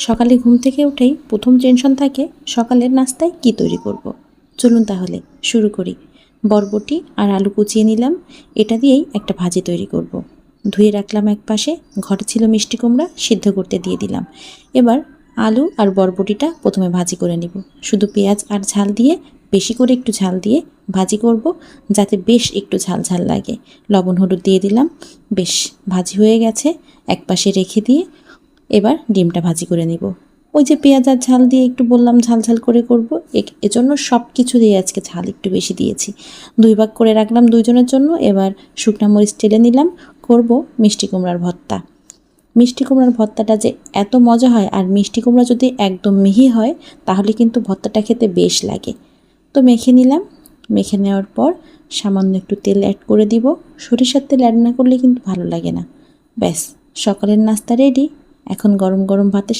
সকালে ঘুম থেকে উঠেই প্রথম টেনশন থাকে সকালের নাস্তায় কি তৈরি করব। চলুন তাহলে শুরু করি। বরবটি আর আলু কুচিয়ে নিলাম, এটা দিয়েই একটা ভাজি তৈরি করব। ধুয়ে রাখলাম এক পাশে, ঘরে ছিল মিষ্টি কুমড়া, সিদ্ধ করতে দিয়ে দিলাম। এবার আলু আর বরবটিটা প্রথমে ভাজি করে নিব। শুধু পেঁয়াজ আর ঝাল দিয়ে, বেশি করে একটু ঝাল দিয়ে ভাজি করব, যাতে বেশ একটু ঝাল ঝাল লাগে। লবণ হলুদ দিয়ে দিলাম, বেশ ভাজি হয়ে গেছে, এক পাশে রেখে দিয়ে এবার ডিমটা ভাজি করে নিব। ওই যে পেঁয়াজ আর ঝাল দিয়ে একটু বললাম ঝাল ঝাল করে করব, এজন্য সব কিছু দিয়ে আজকে ঝাল একটু বেশি দিয়েছি। 2 ভাগ করে রাখলাম দুইজনের জন্য। এবার শুকনা মরিচ টেলে নিলাম, করব মিষ্টি কুমড়ার ভর্তা। মিষ্টি কুমড়ার ভর্তাটা যে এত মজা হয়, আর মিষ্টি কুমড়া যদি একদম মিহি হয় তাহলে কিন্তু ভর্তাটা খেতে বেশ লাগে। তো মেখে নিলাম, মেখে নেওয়ার পর সামান্য একটু তেল অ্যাড করে দিব। সরিষার তেল অ্যাড না করলে কিন্তু ভালো লাগে না। ব্যাস, সকালের নাস্তা রেডি। এখন গরম গরম ভাতের